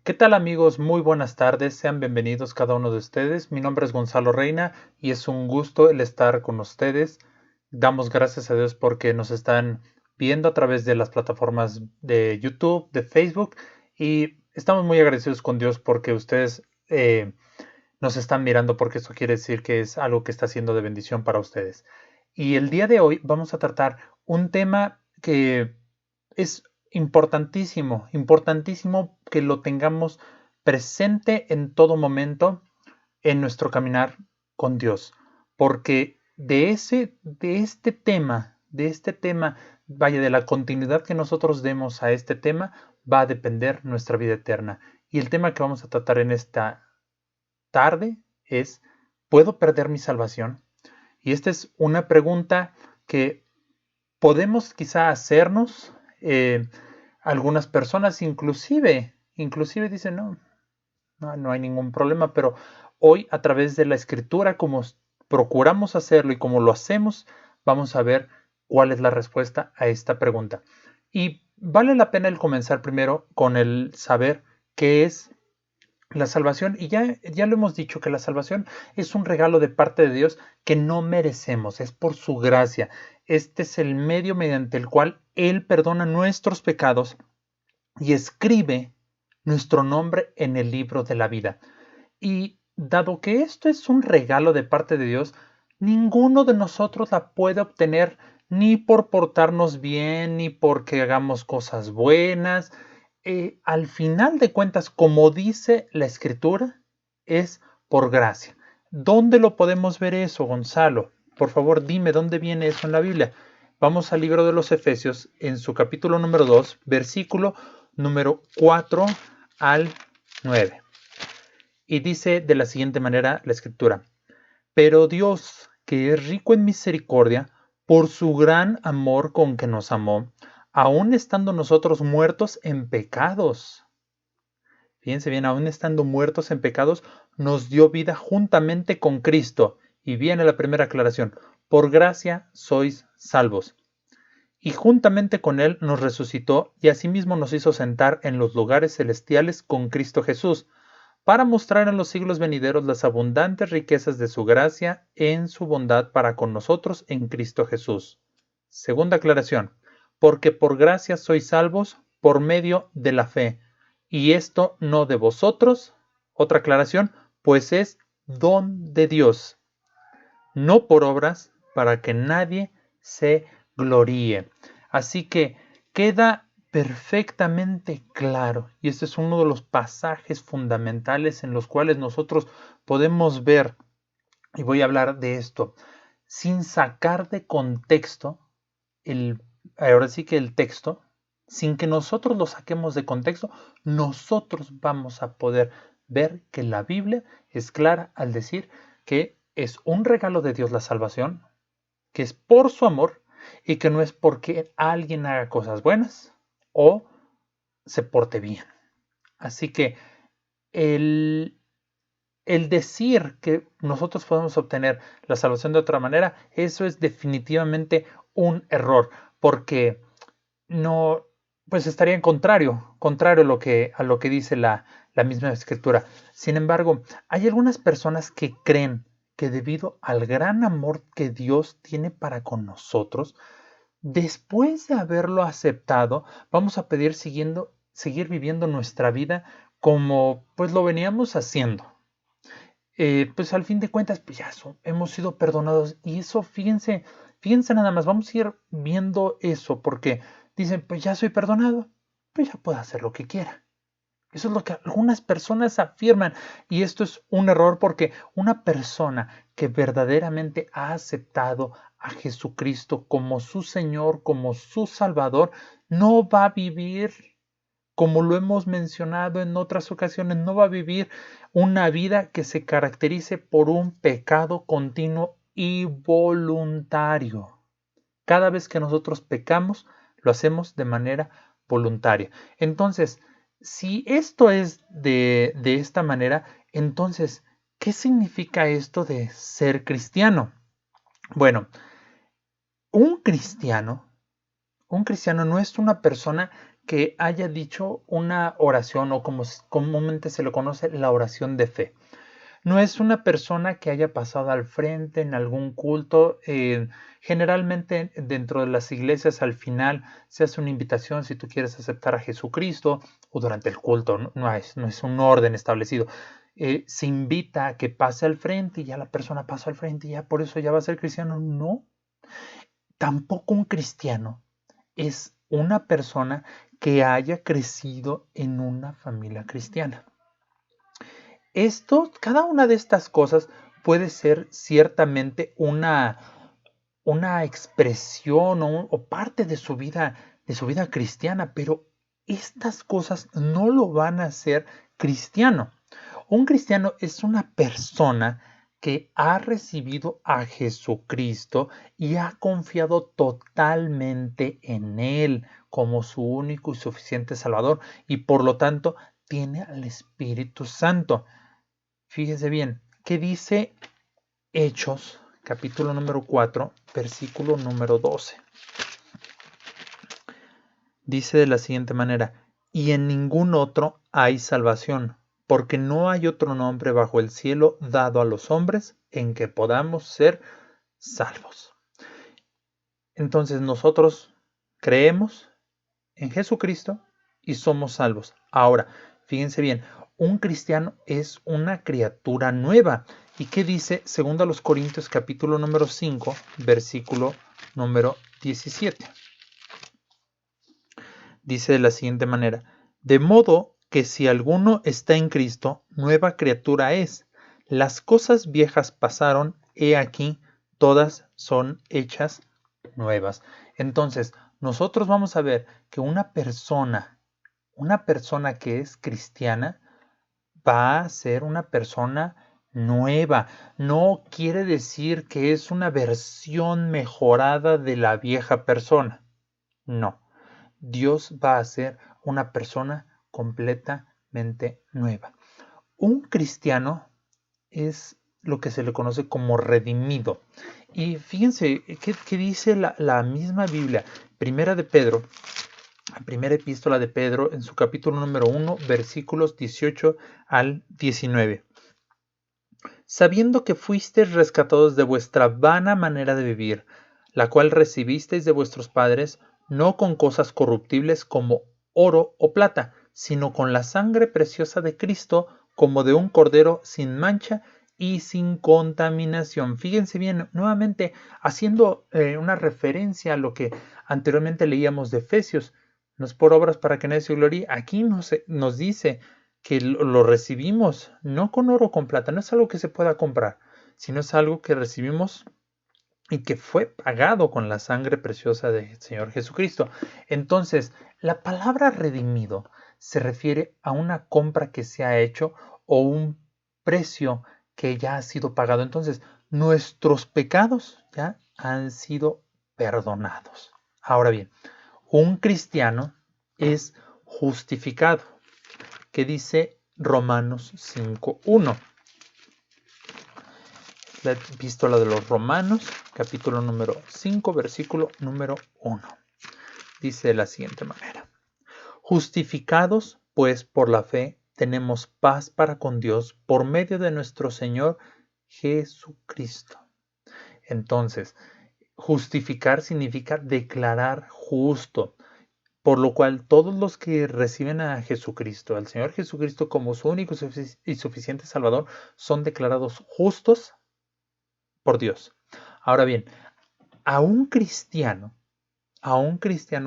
¿Qué tal amigos? Muy buenas tardes, sean bienvenidos cada uno de ustedes. Mi nombre es Gonzalo Reina y es un gusto el estar con ustedes. Damos gracias a Dios porque nos están viendo a través de las plataformas de YouTube, de Facebook y estamos muy agradecidos con Dios porque ustedes nos están mirando porque eso quiere decir que es algo que está siendo de bendición para ustedes. Y el día de hoy vamos a tratar un tema que es importantísimo, importantísimo que lo tengamos presente en todo momento en nuestro caminar con Dios, porque de este tema, vaya, de la continuidad que nosotros demos a este tema, va a depender nuestra vida eterna. Y el tema que vamos a tratar en esta tarde es, ¿puedo perder mi salvación? Y esta es una pregunta que podemos quizá hacernos. Algunas personas inclusive dicen, no hay ningún problema, pero hoy a través de la escritura, como procuramos hacerlo y como lo hacemos, vamos a ver cuál es la respuesta a esta pregunta. Y vale la pena el comenzar primero con el saber qué es la salvación, y ya lo hemos dicho, que la salvación es un regalo de parte de Dios que no merecemos, es por su gracia. Este es el medio mediante el cual Él perdona nuestros pecados y escribe nuestro nombre en el libro de la vida. Y dado que esto es un regalo de parte de Dios, ninguno de nosotros la puede obtener ni por portarnos bien, ni porque hagamos cosas buenas. Al final de cuentas, como dice la Escritura, es por gracia. ¿Dónde lo podemos ver eso, Gonzalo? Por favor, dime dónde viene eso en la Biblia. Vamos al libro de los Efesios, en su capítulo número 2, versículo número 4 al 9. Y dice de la siguiente manera la escritura: pero Dios, que es rico en misericordia, por su gran amor con que nos amó, aun estando nosotros muertos en pecados, fíjense bien, aun estando muertos en pecados, nos dio vida juntamente con Cristo. Y viene la primera aclaración: por gracia sois salvos. Y juntamente con Él nos resucitó y asimismo nos hizo sentar en los lugares celestiales con Cristo Jesús, para mostrar en los siglos venideros las abundantes riquezas de su gracia en su bondad para con nosotros en Cristo Jesús. Segunda aclaración: porque por gracia sois salvos por medio de la fe, y esto no de vosotros. Otra aclaración: pues es don de Dios, no por obras, para que nadie se gloríe. Así que queda perfectamente claro, y este es uno de los pasajes fundamentales en los cuales nosotros podemos ver, y voy a hablar de esto, sin sacar de contexto ahora sí que el texto, sin que nosotros lo saquemos de contexto, nosotros vamos a poder ver que la Biblia es clara al decir que es un regalo de Dios la salvación, que es por su amor y que no es porque alguien haga cosas buenas o se porte bien. Así que el, el decir que nosotros podemos obtener la salvación de otra manera, eso es definitivamente un error, porque no, pues estaría en contrario a lo que dice la misma escritura. Sin embargo, hay algunas personas que creen que debido al gran amor que Dios tiene para con nosotros, después de haberlo aceptado, vamos a seguir viviendo nuestra vida como pues lo veníamos haciendo. Pues al fin de cuentas, pues ya hemos sido perdonados. Y eso, fíjense nada más, vamos a ir viendo eso, porque dicen, pues ya soy perdonado, pues ya puedo hacer lo que quiera. Eso es lo que algunas personas afirman, y esto es un error, porque una persona que verdaderamente ha aceptado a Jesucristo como su Señor, como su Salvador, no va a vivir, como lo hemos mencionado en otras ocasiones, no va a vivir una vida que se caracterice por un pecado continuo y voluntario. Cada vez que nosotros pecamos, lo hacemos de manera voluntaria. Entonces, si esto es de esta manera, entonces, ¿qué significa esto de ser cristiano? Bueno, un cristiano un cristiano no es una persona que haya dicho una oración o como comúnmente se lo conoce, la oración de fe. No es una persona que haya pasado al frente en algún culto. Generalmente dentro de las iglesias al final se hace una invitación si tú quieres aceptar a Jesucristo o durante el culto, no es un orden establecido. Se invita a que pase al frente y ya la persona pasa al frente y ya por eso ya va a ser cristiano. No, tampoco un cristiano es una persona que haya crecido en una familia cristiana. Cada una de estas cosas puede ser ciertamente una expresión o parte de su vida cristiana, pero estas cosas no lo van a hacer cristiano. Un cristiano es una persona que ha recibido a Jesucristo y ha confiado totalmente en Él como su único y suficiente Salvador, y por lo tanto tiene al Espíritu Santo. Fíjese bien, ¿qué dice Hechos, capítulo número 4, versículo número 12? Dice de la siguiente manera: y en ningún otro hay salvación, porque no hay otro nombre bajo el cielo dado a los hombres en que podamos ser salvos. Entonces nosotros creemos en Jesucristo y somos salvos. Ahora, fíjense bien, un cristiano es una criatura nueva. ¿Y qué dice 2 Corintios capítulo número 5, versículo número 17? Dice de la siguiente manera: de modo que si alguno está en Cristo, nueva criatura es. Las cosas viejas pasaron, he aquí, todas son hechas nuevas. Entonces, nosotros vamos a ver que una persona que es cristiana va a ser una persona nueva. No quiere decir que es una versión mejorada de la vieja persona. No. Dios va a ser una persona completamente nueva. Un cristiano es lo que se le conoce como redimido. Y fíjense qué dice la misma Biblia. Primera epístola de Pedro, en su capítulo número 1, versículos 18 al 19. Sabiendo que fuisteis rescatados de vuestra vana manera de vivir, la cual recibisteis de vuestros padres, no con cosas corruptibles como oro o plata, sino con la sangre preciosa de Cristo, como de un cordero sin mancha y sin contaminación. Fíjense bien, nuevamente haciendo una referencia a lo que anteriormente leíamos de Efesios. No es por obras para que nadie se gloríe. Aquí nos dice que lo recibimos no con oro o con plata, no es algo que se pueda comprar, sino es algo que recibimos y que fue pagado con la sangre preciosa del Señor Jesucristo. Entonces, la palabra redimido se refiere a una compra que se ha hecho o un precio que ya ha sido pagado. Entonces, nuestros pecados ya han sido perdonados. Ahora bien, un cristiano es justificado. ¿Qué dice Romanos 5:1? La epístola de los Romanos, capítulo número 5, versículo número 1. Dice de la siguiente manera: justificados pues por la fe, tenemos paz para con Dios por medio de nuestro Señor Jesucristo. Entonces, justificar significa declarar justo. Por lo cual todos los que reciben a Jesucristo, al Señor Jesucristo como su único y suficiente Salvador, son declarados justos por Dios. Ahora bien, a un cristiano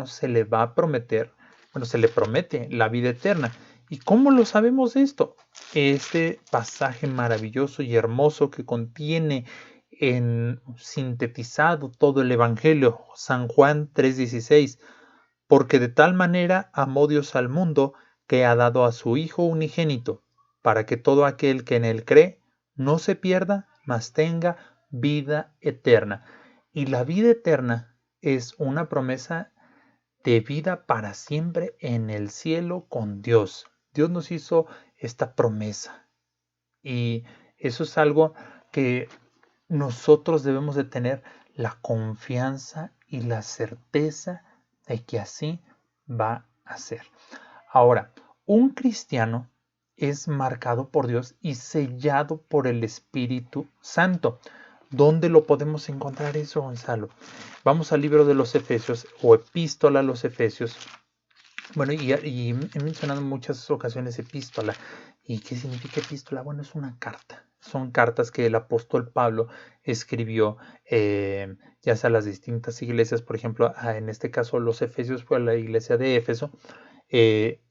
se le va a prometer, se le promete la vida eterna. ¿Y cómo lo sabemos esto? Este pasaje maravilloso y hermoso que contiene sintetizado todo el Evangelio, San Juan 3:16. Porque de tal manera amó Dios al mundo, que ha dado a su Hijo unigénito, para que todo aquel que en él cree no se pierda, mas tenga vida eterna. Y la vida eterna es una promesa de vida para siempre en el cielo con Dios. Dios nos hizo esta promesa. Y eso es algo que nosotros debemos de tener la confianza y la certeza de que así va hacer. Ahora, un cristiano es marcado por Dios y sellado por el Espíritu Santo. ¿Dónde lo podemos encontrar eso, Gonzalo? Vamos al libro de los Efesios o epístola a los Efesios. Bueno, y he mencionado en muchas ocasiones epístola. ¿Y qué significa epístola? Bueno, es una carta. Son cartas que el apóstol Pablo escribió, ya sea a las distintas iglesias, por ejemplo, en este caso los Efesios fue a la iglesia de Éfeso, eh,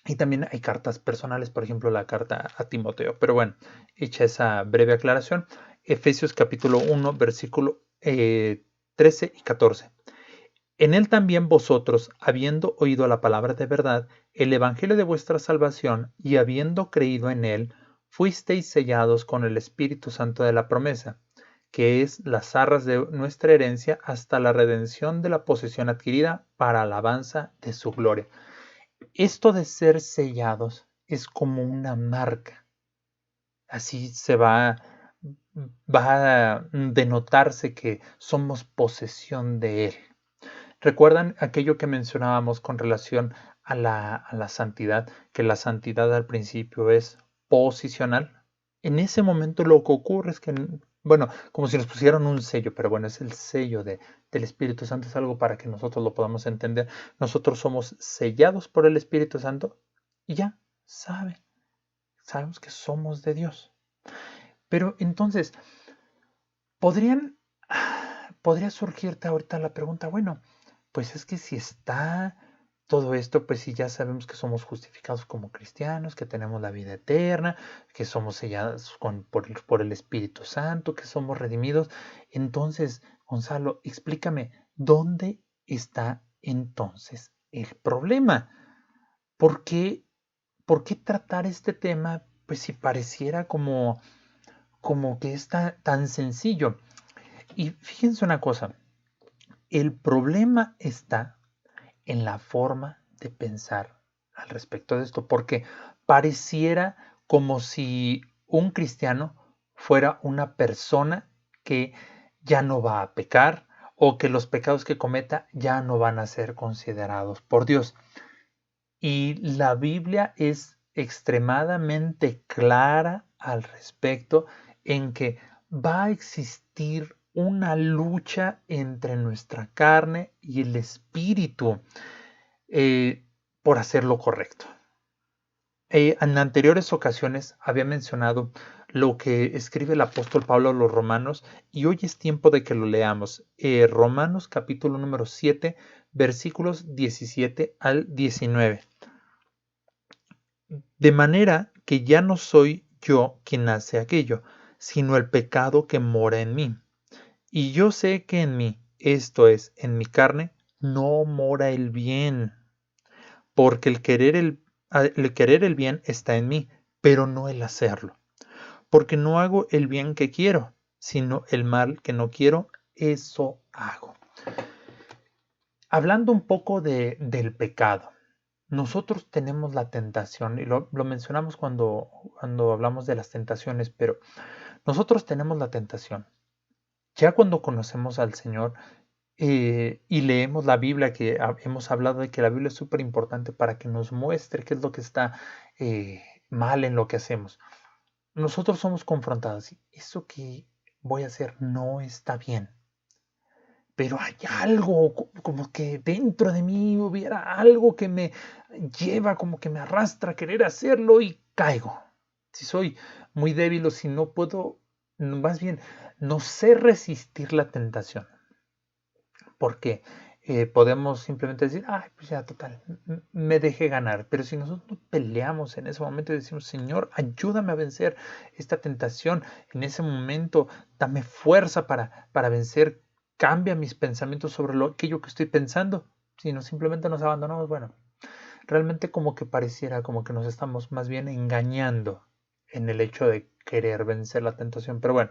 y también hay cartas personales, por ejemplo, la carta a Timoteo. Pero bueno, hecha esa breve aclaración, Efesios capítulo 1, versículo 13 y 14. En él también vosotros, habiendo oído la palabra de verdad, el evangelio de vuestra salvación, y habiendo creído en él, fuisteis sellados con el Espíritu Santo de la promesa, que es las arras de nuestra herencia hasta la redención de la posesión adquirida para alabanza de su gloria. Esto de ser sellados es como una marca. Así va a denotarse que somos posesión de Él. ¿Recuerdan aquello que mencionábamos con relación a la santidad? Que la santidad al principio es posicional. En ese momento lo que ocurre es que, bueno, como si nos pusieran un sello, pero bueno, es el sello del Espíritu Santo, es algo para que nosotros lo podamos entender. Nosotros somos sellados por el Espíritu Santo y ya sabemos que somos de Dios. Pero entonces, podrían, podría surgirte ahorita la pregunta, bueno, pues es que si está todo esto, pues si ya sabemos que somos justificados como cristianos, que tenemos la vida eterna, que somos sellados por el Espíritu Santo, que somos redimidos. Entonces, Gonzalo, explícame, ¿dónde está entonces el problema? ¿Por qué, por qué tratar este tema, pues si pareciera como que está tan sencillo? Y fíjense una cosa, el problema está en la forma de pensar al respecto de esto, porque pareciera como si un cristiano fuera una persona que ya no va a pecar o que los pecados que cometa ya no van a ser considerados por Dios. Y la Biblia es extremadamente clara al respecto en que va a existir una lucha entre nuestra carne y el espíritu eh, por hacer lo correcto. En anteriores ocasiones había mencionado lo que escribe el apóstol Pablo a los romanos y hoy es tiempo de que lo leamos. Romanos capítulo número 7, versículos 17 al 19. De manera que ya no soy yo quien hace aquello, sino el pecado que mora en mí. Y yo sé que en mí, esto es, en mi carne, no mora el bien, porque el querer el bien está en mí, pero no el hacerlo. Porque no hago el bien que quiero, sino el mal que no quiero, eso hago. Hablando un poco del pecado, nosotros tenemos la tentación, y lo mencionamos cuando hablamos de las tentaciones, pero nosotros tenemos la tentación. Ya cuando conocemos al Señor y leemos la Biblia, que hemos hablado de que la Biblia es súper importante para que nos muestre qué es lo que está mal en lo que hacemos. Nosotros somos confrontados. Eso que voy a hacer no está bien. Pero hay algo, como que dentro de mí hubiera algo que me lleva, como que me arrastra a querer hacerlo y caigo. Si soy muy débil o si no puedo, más bien, no sé resistir la tentación. Porque podemos simplemente decir, ay, pues ya, total, me dejé ganar. Pero si nosotros peleamos en ese momento y decimos, Señor, ayúdame a vencer esta tentación, en ese momento dame fuerza para vencer, cambia mis pensamientos sobre aquello que estoy pensando. Si no simplemente nos abandonamos, bueno, realmente como que pareciera como que nos estamos más bien engañando en el hecho de querer vencer la tentación. Pero bueno,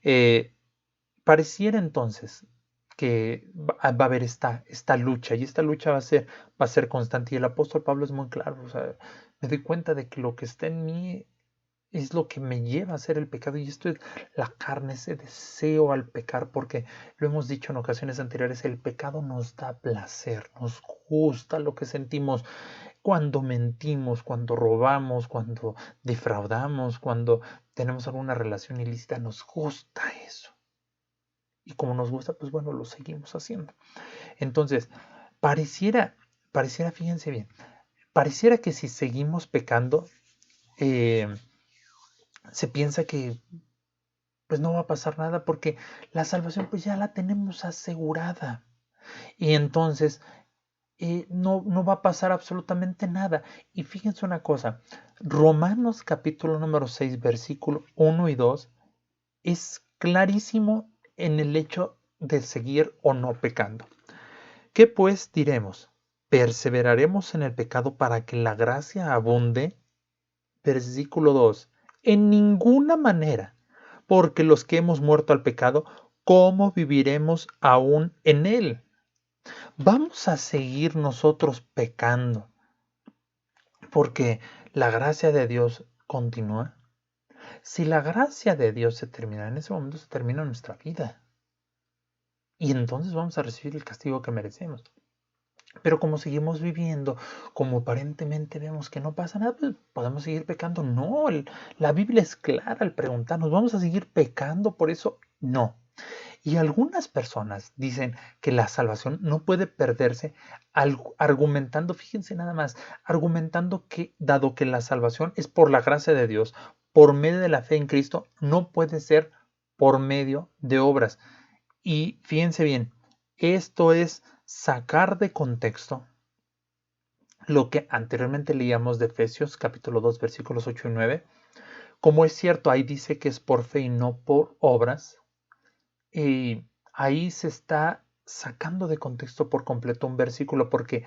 eh, pareciera entonces que va a haber esta lucha y esta lucha va a ser constante y el apóstol Pablo es muy claro, o sea, me doy cuenta de que lo que está en mí es lo que me lleva a hacer el pecado, y esto es la carne, ese deseo al pecar, porque lo hemos dicho en ocasiones anteriores, el pecado nos da placer, nos gusta lo que sentimos cuando mentimos, cuando robamos, cuando defraudamos, cuando tenemos alguna relación ilícita, nos gusta eso. Y como nos gusta, pues bueno, lo seguimos haciendo. Entonces, pareciera, fíjense bien, pareciera que si seguimos pecando, eh, se piensa que pues no va a pasar nada porque la salvación pues ya la tenemos asegurada. Y entonces no va a pasar absolutamente nada. Y fíjense una cosa, Romanos capítulo número 6, versículo 1 y 2 es clarísimo en el hecho de seguir o no pecando. ¿Qué pues diremos? ¿Perseveraremos en el pecado para que la gracia abunde? Versículo 2. En ninguna manera, porque los que hemos muerto al pecado, ¿cómo viviremos aún en él? ¿Vamos a seguir nosotros pecando porque la gracia de Dios continúa? Si la gracia de Dios se termina, en ese momento se termina nuestra vida. Y entonces vamos a recibir el castigo que merecemos. Pero como seguimos viviendo, como aparentemente vemos que no pasa nada, pues podemos seguir pecando. No, la Biblia es clara al preguntarnos, ¿vamos a seguir pecando por eso? No. Y algunas personas dicen que la salvación no puede perderse argumentando, fíjense nada más, argumentando que dado que la salvación es por la gracia de Dios, por medio de la fe en Cristo, no puede ser por medio de obras. Y fíjense bien, esto es sacar de contexto lo que anteriormente leíamos de Efesios capítulo 2 versículos 8 y 9. Como es cierto, ahí dice que es por fe y no por obras. Y ahí se está sacando de contexto por completo un versículo, porque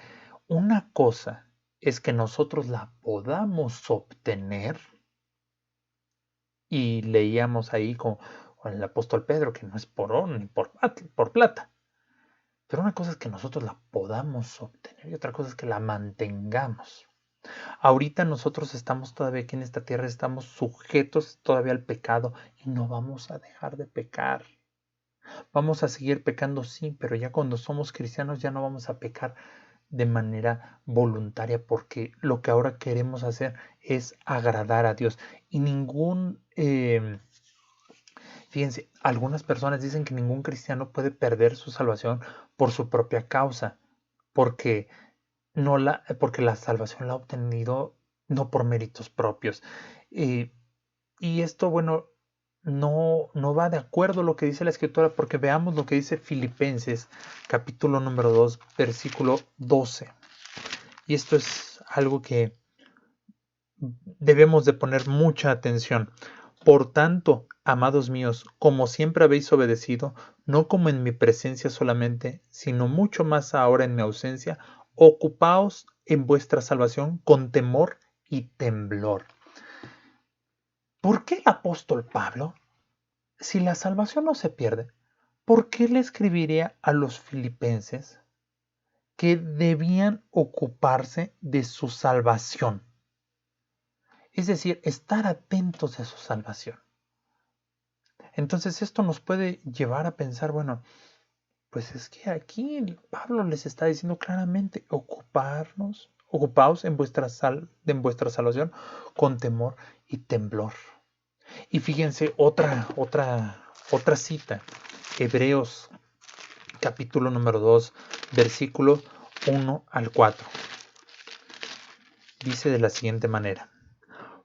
una cosa es que nosotros la podamos obtener, y leíamos ahí con el apóstol Pedro que no es por oro ni por plata. Pero una cosa es que nosotros la podamos obtener y otra cosa es que la mantengamos. Ahorita nosotros estamos todavía aquí en esta tierra, estamos sujetos todavía al pecado y no vamos a dejar de pecar. Vamos a seguir pecando, sí, pero ya cuando somos cristianos ya no vamos a pecar de manera voluntaria porque lo que ahora queremos hacer es agradar a Dios. Y fíjense, algunas personas dicen que ningún cristiano puede perder su salvación por su propia causa, porque porque la salvación la ha obtenido no por méritos propios. Eh, y esto, bueno, no va de acuerdo a lo que dice la escritura, porque veamos lo que dice Filipenses, capítulo número 2, versículo 12. Y esto es algo que debemos de poner mucha atención. Por tanto, amados míos, como siempre habéis obedecido, no como en mi presencia solamente, sino mucho más ahora en mi ausencia, ocupaos en vuestra salvación con temor y temblor. ¿Por qué el apóstol Pablo, si la salvación no se pierde, por qué le escribiría a los filipenses que debían ocuparse de su salvación? Es decir, estar atentos a su salvación. Entonces esto nos puede llevar a pensar, bueno, pues es que aquí Pablo les está diciendo claramente, ocupaos en vuestra salvación con temor y temblor. Y fíjense otra cita, Hebreos capítulo número 2, versículo 1 al 4. Dice de la siguiente manera: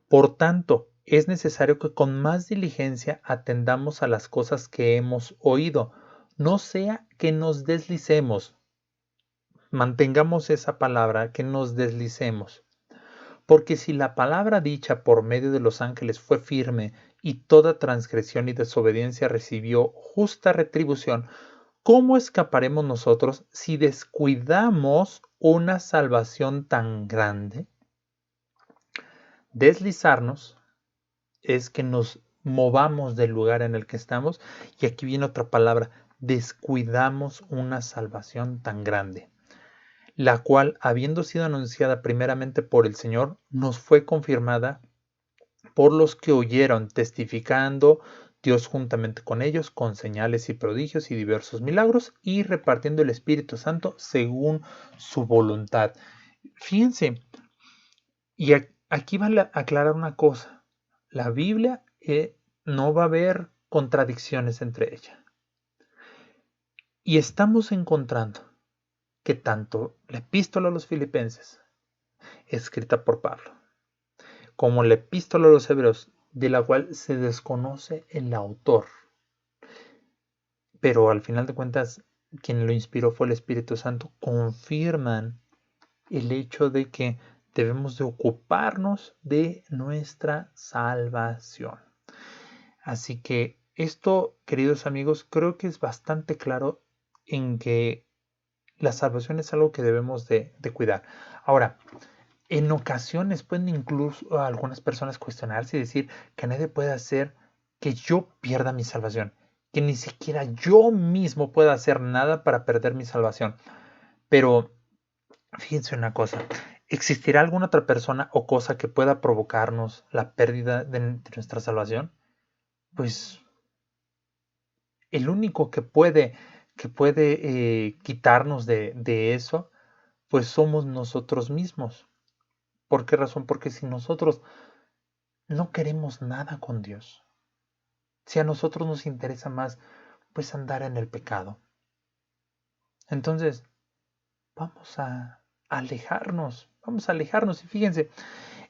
Por tanto, es necesario que con más diligencia atendamos a las cosas que hemos oído, no sea que nos deslicemos. Mantengamos esa palabra, que nos deslicemos. Porque si la palabra dicha por medio de los ángeles fue firme, y toda transgresión y desobediencia recibió justa retribución, ¿cómo escaparemos nosotros si descuidamos una salvación tan grande? Deslizarnos es que nos movamos del lugar en el que estamos, y aquí viene otra palabra: descuidamos una salvación tan grande, la cual, habiendo sido anunciada primeramente por el Señor, nos fue confirmada por los que oyeron, testificando Dios juntamente con ellos, con señales y prodigios y diversos milagros, y repartiendo el Espíritu Santo según su voluntad. Fíjense, y aquí vale aclarar una cosa. La Biblia no va a haber contradicciones entre ella. Y estamos encontrando que tanto la epístola a los Filipenses, escrita por Pablo, como la epístola a los Hebreos, de la cual se desconoce el autor, pero al final de cuentas quien lo inspiró fue el Espíritu Santo, confirman el hecho de que debemos de ocuparnos de nuestra salvación. Así que esto, queridos amigos, creo que es bastante claro en que la salvación es algo que debemos de cuidar. Ahora, en ocasiones pueden incluso algunas personas cuestionarse y decir que nadie puede hacer que yo pierda mi salvación, que ni siquiera yo mismo pueda hacer nada para perder mi salvación. Pero fíjense una cosa, ¿existirá alguna otra persona o cosa que pueda provocarnos la pérdida de nuestra salvación? Pues el único que puede quitarnos de eso, pues somos nosotros mismos. ¿Por qué razón? Porque si nosotros no queremos nada con Dios, si a nosotros nos interesa más, pues andar en el pecado, entonces vamos a vamos a alejarnos. Y fíjense,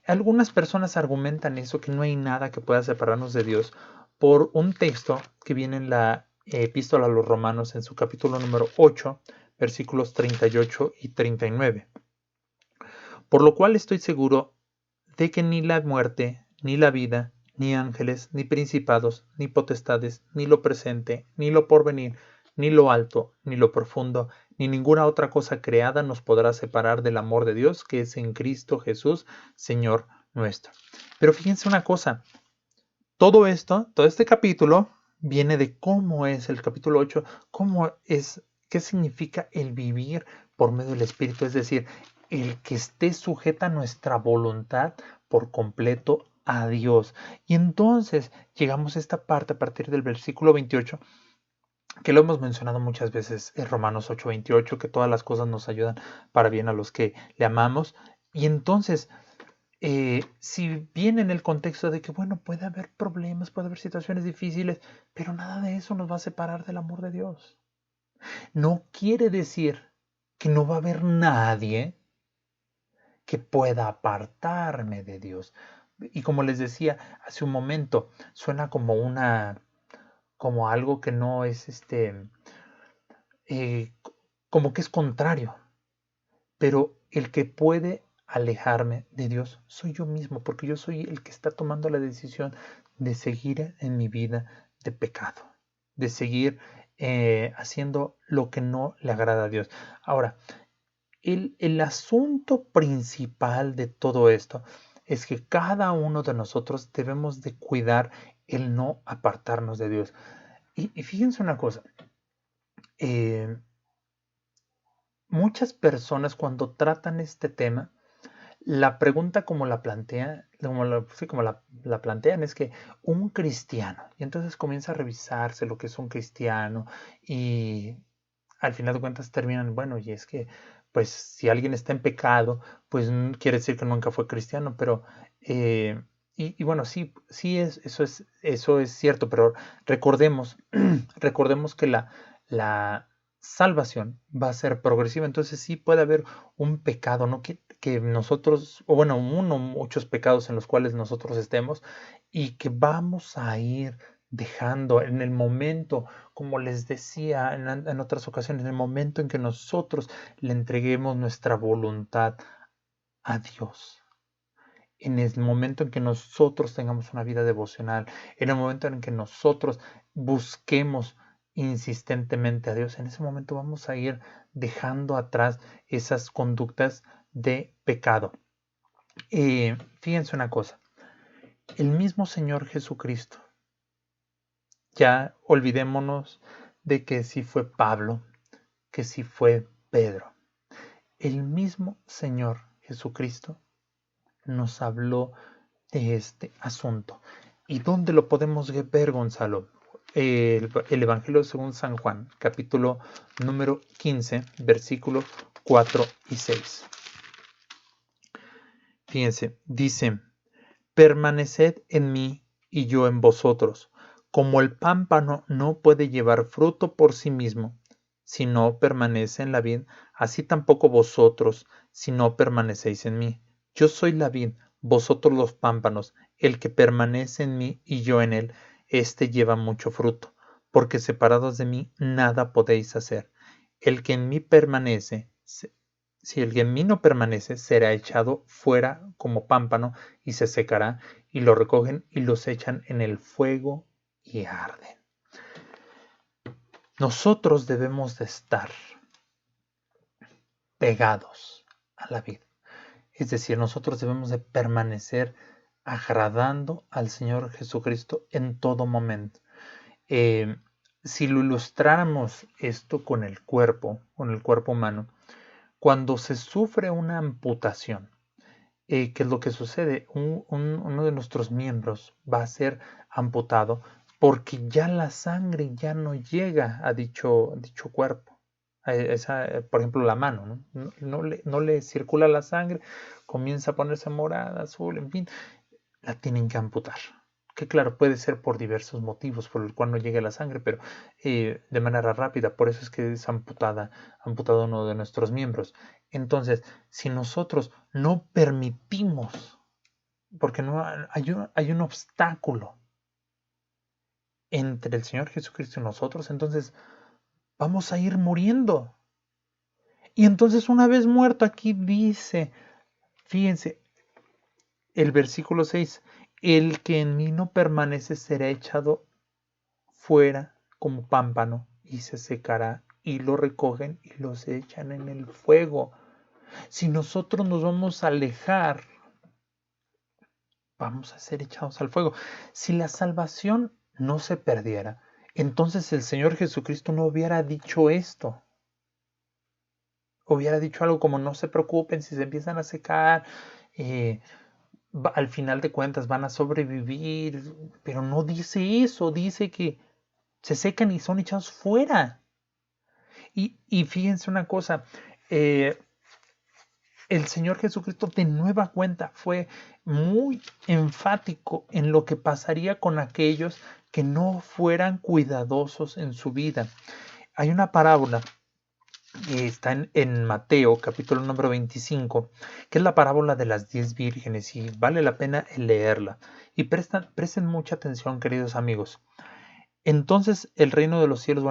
algunas personas argumentan eso, que no hay nada que pueda separarnos de Dios, por un texto que viene en la epístola a los Romanos, en su capítulo número 8, versículos 38 y 39. Por lo cual estoy seguro de que ni la muerte, ni la vida, ni ángeles, ni principados, ni potestades, ni lo presente, ni lo porvenir, ni lo alto, ni lo profundo, ni ninguna otra cosa creada nos podrá separar del amor de Dios que es en Cristo Jesús, Señor nuestro. Pero fíjense una cosa, todo esto, todo este capítulo viene de cómo es el capítulo 8, cómo es, qué significa el vivir por medio del Espíritu, es decir, el que esté sujeta nuestra voluntad por completo a Dios. Y entonces llegamos a esta parte a partir del versículo 28, que lo hemos mencionado muchas veces en Romanos 8:28, que todas las cosas nos ayudan para bien a los que le amamos. Y entonces si bien en el contexto de que, bueno, puede haber problemas, puede haber situaciones difíciles, pero nada de eso nos va a separar del amor de Dios. No quiere decir que no va a haber nadie que pueda apartarme de Dios. Y como les decía hace un momento, suena como algo que no es eh, como que es contrario. Pero el que puede alejarme de Dios soy yo mismo, porque yo soy el que está tomando la decisión de seguir en mi vida de pecado, de seguir haciendo lo que no le agrada a Dios. Ahora, el asunto principal de todo esto es que cada uno de nosotros debemos de cuidar el no apartarnos de Dios. Y fíjense una cosa, eh, muchas personas cuando tratan este tema, la pregunta como la plantea, sí, como la plantean es que un cristiano, y entonces comienza a revisarse lo que es un cristiano y al final de cuentas terminan, bueno, y es que pues si alguien está en pecado, pues quiere decir que nunca fue cristiano, pero y bueno, sí, sí eso es cierto, pero recordemos, recordemos que la salvación va a ser progresiva, entonces sí puede haber un pecado, ¿no? Que nosotros, o bueno, muchos pecados en los cuales nosotros estemos y que vamos a ir dejando en el momento, como les decía en otras ocasiones, en el momento en que nosotros le entreguemos nuestra voluntad a Dios, en el momento en que nosotros tengamos una vida devocional, en el momento en que nosotros busquemos insistentemente a Dios, en ese momento vamos a ir dejando atrás esas conductas de pecado. Fíjense una cosa, el mismo Señor Jesucristo, ya olvidémonos de que si fue Pablo, que si fue Pedro, el mismo Señor Jesucristo nos habló de este asunto. ¿Y dónde lo podemos ver, Gonzalo? El Evangelio según San Juan, capítulo número 15, versículos 4 y 6. Fíjense, dice: permaneced en mí y yo en vosotros. Como el pámpano no puede llevar fruto por sí mismo, si no permanece en la vid, así tampoco vosotros, si no permanecéis en mí. Yo soy la vid, vosotros los pámpanos. El que permanece en mí y yo en él, éste lleva mucho fruto, porque separados de mí nada podéis hacer. El que en mí permanece, si el que en mí no permanece, será echado fuera como pámpano y se secará, y lo recogen y los echan en el fuego y arden. Nosotros debemos de estar pegados a la vid. Es decir, nosotros debemos de permanecer agradando al Señor Jesucristo en todo momento. Si lo ilustráramos esto con el cuerpo humano, cuando se sufre una amputación, ¿qué es lo que sucede? Uno de nuestros miembros va a ser amputado porque ya la sangre ya no llega a dicho cuerpo. Por ejemplo, la mano, ¿no? No le circula la sangre, comienza a ponerse morada, azul, en fin, la tienen que amputar. Que claro, puede ser por diversos motivos por el cual no llegue la sangre, pero de manera rápida, por eso es que es amputado uno de nuestros miembros. Entonces, si nosotros no permitimos, porque no hay un obstáculo entre el Señor Jesucristo y nosotros, entonces vamos a ir muriendo. Y entonces una vez muerto, aquí dice, fíjense, el versículo 6: el que en mí no permanece será echado fuera como pámpano y se secará, y lo recogen y los echan en el fuego. Si nosotros nos vamos a alejar, vamos a ser echados al fuego. Si la salvación no se perdiera, entonces el Señor Jesucristo no hubiera dicho esto. Hubiera dicho algo como: no se preocupen si se empiezan a secar, al final de cuentas van a sobrevivir, pero no dice eso, dice que se secan y son echados fuera. Y fíjense una cosa, el Señor Jesucristo de nueva cuenta fue muy enfático en lo que pasaría con aquellos que no fueran cuidadosos en su vida. Hay una parábola que está en Mateo, capítulo número 25, que es la parábola de las 10 vírgenes, y vale la pena leerla. Y presten mucha atención, queridos amigos. Entonces el reino de los cielos,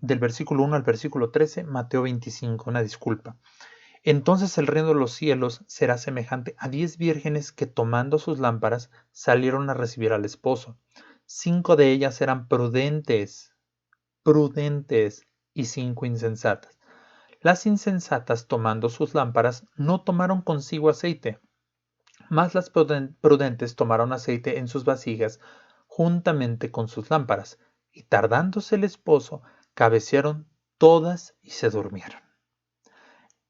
del versículo 1 al versículo 13, Mateo 25, una disculpa. Entonces el reino de los cielos será semejante a 10 vírgenes que, tomando sus lámparas, salieron a recibir al esposo. 5 de ellas eran prudentes, y 5 insensatas. Las insensatas, tomando sus lámparas, no tomaron consigo aceite, mas las prudentes tomaron aceite en sus vasijas juntamente con sus lámparas, y tardándose el esposo, cabecearon todas y se durmieron.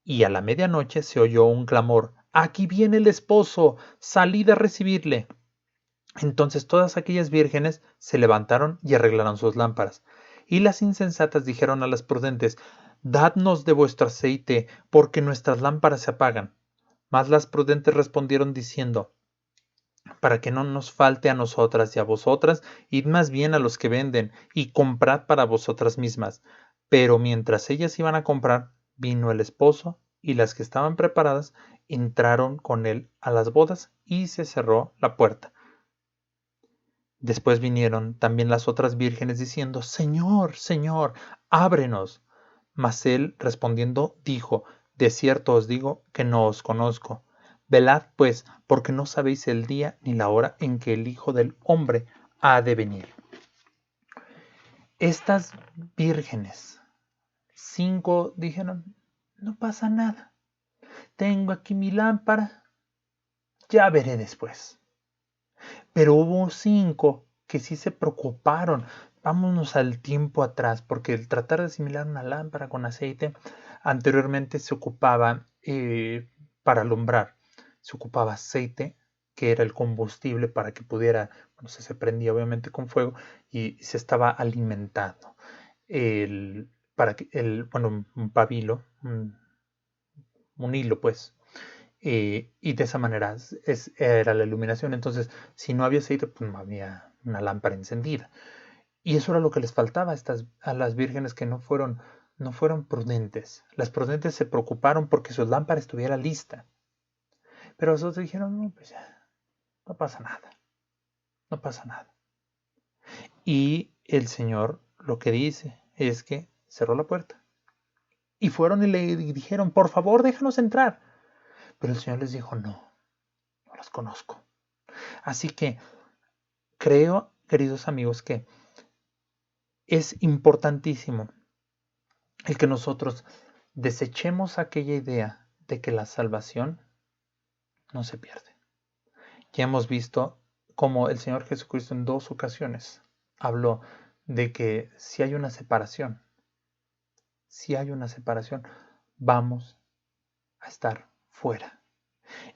Y a la medianoche se oyó un clamor: «¡Aquí viene el esposo! ¡Salid a recibirle!». Entonces todas aquellas vírgenes se levantaron y arreglaron sus lámparas. Y las insensatas dijeron a las prudentes: «Dadnos de vuestro aceite, porque nuestras lámparas se apagan». Mas las prudentes respondieron diciendo: «Para que no nos falte a nosotras y a vosotras, id más bien a los que venden, y comprad para vosotras mismas». Pero mientras ellas iban a comprar, vino el esposo, y las que estaban preparadas entraron con él a las bodas, y se cerró la puerta. Después vinieron también las otras vírgenes diciendo: «Señor, Señor, ábrenos». Mas él respondiendo dijo: «De cierto os digo que no os conozco. Velad pues, porque no sabéis el día ni la hora en que el Hijo del Hombre ha de venir». Estas vírgenes, 5 dijeron: «No pasa nada, tengo aquí mi lámpara, ya veré después». Pero hubo 5 que sí se preocuparon. Vámonos al tiempo atrás, porque el tratar de asimilar una lámpara con aceite, anteriormente se ocupaba para alumbrar, se ocupaba aceite que era el combustible para que pudiera, bueno, se prendía obviamente con fuego y se estaba alimentando. Para que bueno, un pabilo, un hilo, pues. Y de esa manera era la iluminación. Entonces, si no había aceite, pues no había una lámpara encendida. Y eso era lo que les faltaba a las vírgenes que no fueron prudentes. Las prudentes se preocuparon porque su lámpara estuviera lista. Pero los otros dijeron, no, pues ya, no pasa nada, no pasa nada. Y el Señor lo que dice es que cerró la puerta. Y fueron y le dijeron, por favor, déjanos entrar. Pero el Señor les dijo, no, no las conozco. Así que creo, queridos amigos, que es importantísimo el que nosotros desechemos aquella idea de que la salvación no se pierde. Ya hemos visto cómo el Señor Jesucristo en 2 ocasiones habló de que si hay una separación, vamos a estar fuera.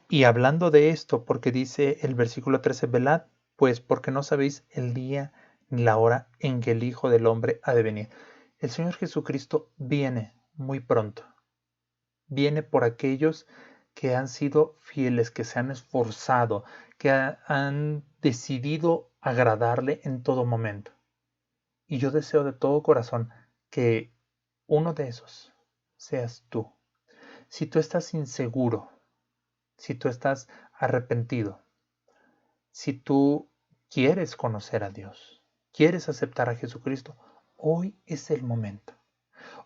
Y hablando de esto, porque dice el versículo 13, velad, pues porque no sabéis el día ni la hora en que el Hijo del Hombre ha de venir. El Señor Jesucristo viene muy pronto. Viene por aquellos que han sido fieles, que se han esforzado, que han decidido agradarle en todo momento. Y yo deseo de todo corazón que uno de esos seas tú. Si tú estás inseguro, si tú estás arrepentido, si tú quieres conocer a Dios, quieres aceptar a Jesucristo, hoy es el momento.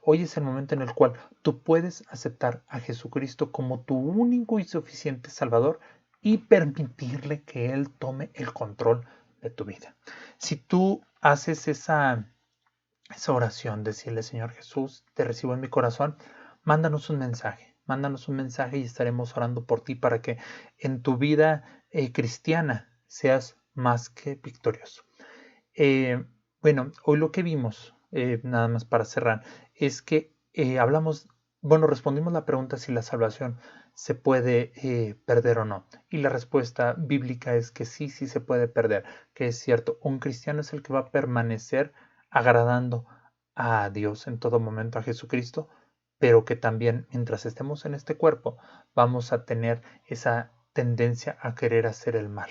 Hoy es el momento en el cual tú puedes aceptar a Jesucristo como tu único y suficiente Salvador y permitirle que Él tome el control de tu vida. Si tú haces esa oración, decirle, Señor Jesús, te recibo en mi corazón, mándanos un mensaje y estaremos orando por ti para que en tu vida cristiana seas más que victorioso. Bueno, hoy lo que vimos, nada más para cerrar, es que respondimos la pregunta si la salvación se puede perder o no. Y la respuesta bíblica es que sí, sí se puede perder, que es cierto. Un cristiano es el que va a permanecer agradando a Dios en todo momento, a Jesucristo, pero que también mientras estemos en este cuerpo vamos a tener esa tendencia a querer hacer el mal.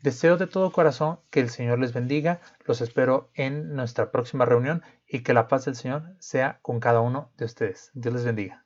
Deseo de todo corazón que el Señor les bendiga. Los espero en nuestra próxima reunión y que la paz del Señor sea con cada uno de ustedes. Dios les bendiga.